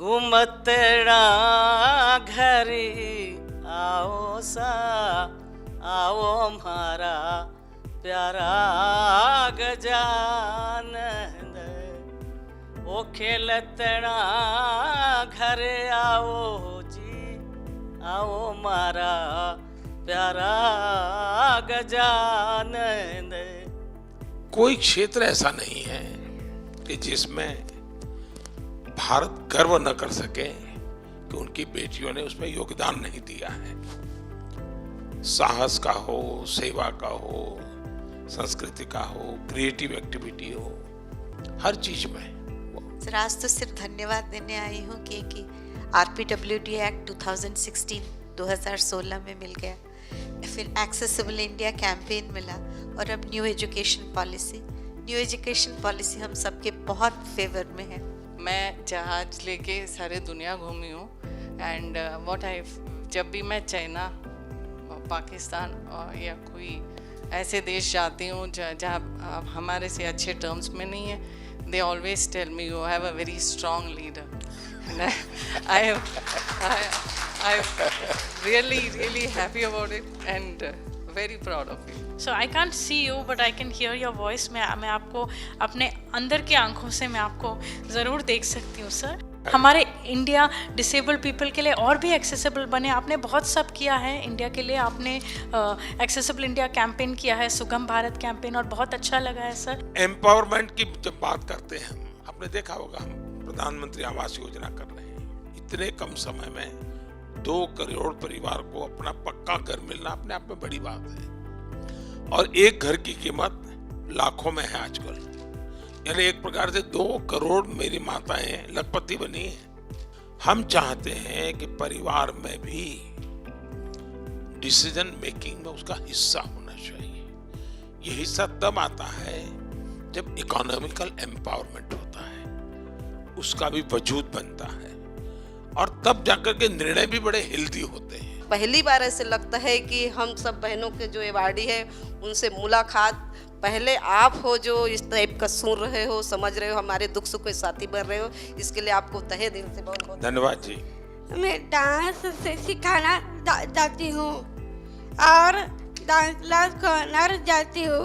घूमतड़ा घरी आओ सा, आओ मारा प्यारा गजानन, ओ खेलतड़ा घरे आओ जी, आओ मारा प्यारा गजानन। कोई क्षेत्र ऐसा नहीं है कि जिसमें भारत गर्व न कर सके कि उनकी बेटियों ने उसमें योगदान नहीं दिया है। साहस का हो, सेवा का हो, संस्कृति का हो, क्रिएटिव एक्टिविटी हो, हर चीज में। सर आज तो सिर्फ धन्यवाद देने आई हूँ कि RPWD एक्ट 2016 में मिल गया, फिर एक्सेसिबल इंडिया कैंपेन मिला और अब न्यू एजुकेशन पॉलिसी हम सबके बहुत फेवर में है। मैं जहाज लेके सारे दुनिया घूमी हूँ एंड जब भी मैं चाइना, पाकिस्तान या कोई ऐसे देश जाती हूँ जहाँ हमारे से अच्छे टर्म्स में नहीं है, they always tell me you have a very strong leader and I'm really happy about it and very proud of you. So I can't see you but I can hear your voice. मैं आपको अपने अंदर की आंखों से मैं आपको ज़रूर देख सकती हूँ सर। हमारे इंडिया डिसेबल पीपल के लिए और भी एक्सेसिबल बने। आपने बहुत सब किया है इंडिया के लिए, आपने एक्सेसिबल इंडिया कैंपेन किया है, सुगम भारत कैंपेन, और बहुत अच्छा लगा है सर। एम्पावरमेंट की जब बात करते हैं, आपने देखा होगा हम प्रधानमंत्री आवास योजना कर रहे हैं। इतने कम समय में 2 करोड़ परिवार को अपना पक्का घर मिलना अपने आप में बड़ी बात है, और एक घर की कीमत लाखों में है आजकल। यानी एक प्रकार से 2 करोड़ मेरी माताएं लखपति बनी हैं। हम चाहते हैं कि परिवार में भी डिसीजन मेकिंग में उसका हिस्सा होना चाहिए। ये हिस्सा तब आता है जब इकोनॉमिकल एम्पावरमेंट होता है, उसका भी वजूद बनता है, और तब जाकर के निर्णय भी बड़े हेल्दी होते हैं। पहली बार ऐसे लगता है कि हम सब बहनों के जो अवार्डी है उनसे मुलाकात, पहले आप हो जो इस टाइप का सुन रहे हो, समझ रहे हो, हमारे दुख सुख के साथी बन रहे हो, इसके लिए आपको तहे दिल से बहुत बहुत धन्यवाद जी। मैं डांस से सिखाना जाती हूँ और डांस क्लास करना जाती हूँ।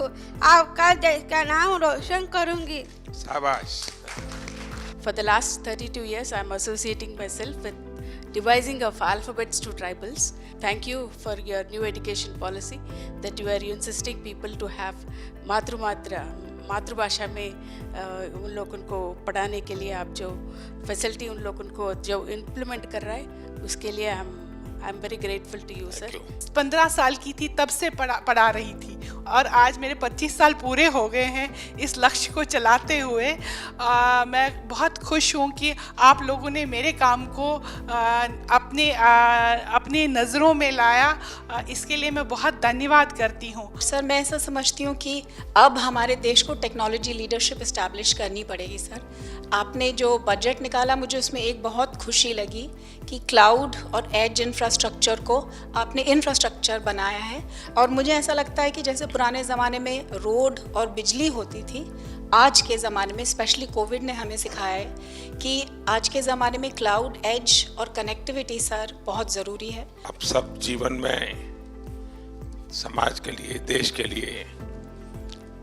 आपका देश का नाम रोशन करूँगी। शाबाश। For the last 32 years, I'm associating myself with devising of alphabets to tribals. Thank you for your new education policy that you are insisting people to have मातृभाषा में उन लोगों को पढ़ाने के लिए आप जो फैसिलिटी उन लोगों को जो इम्प्लीमेंट कर रहा है, उसके लिए I am very grateful to you sir. 15 साल की थी तब से पढ़ा रही थी और आज मेरे 25 साल पूरे हो गए हैं इस लक्ष्य को चलाते हुए। मैं बहुत खुश हूँ कि आप लोगों ने मेरे काम को अपने नज़रों में लाया, इसके लिए मैं बहुत धन्यवाद करती हूँ। सर मैं ऐसा समझती हूँ कि अब हमारे देश को टेक्नोलॉजी लीडरशिप इस्टेब्लिश करनी पड़ेगी सर। आपने जो बजट निकाला, मुझे उसमें एक बहुत खुशी लगी कि क्लाउड और एज इंफ्रास्ट्रक्चर को आपने इंफ्रास्ट्रक्चर बनाया है, और मुझे ऐसा लगता है कि जैसे पुराने ज़माने में रोड और बिजली होती थी, आज के ज़माने में स्पेशली कोविड ने हमें सिखाया है कि आज के ज़माने में क्लाउड, एज और कनेक्टिविटी सर बहुत ज़रूरी है। अब सब जीवन में समाज के लिए, देश के लिए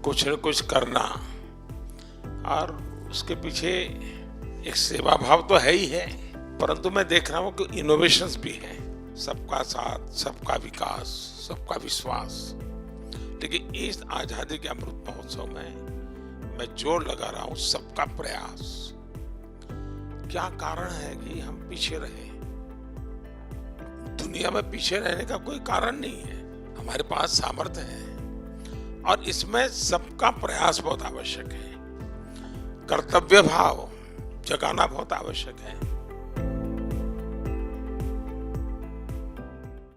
कुछ न कुछ करना, और उसके पीछे एक सेवा भाव तो है ही है, परंतु मैं देख रहा हूँ कि इनोवेशंस भी हैं। सबका साथ, सबका विकास, सबका विश्वास। लेकिन इस आजादी के अमृत महोत्सव में मैं जोर लगा रहा हूँ सबका प्रयास। क्या कारण है कि हम पीछे रहे? दुनिया में पीछे रहने का कोई कारण नहीं है, हमारे पास सामर्थ्य है, और इसमें सबका प्रयास बहुत आवश्यक है। कर्तव्य भाव जगाना बहुत आवश्यक है।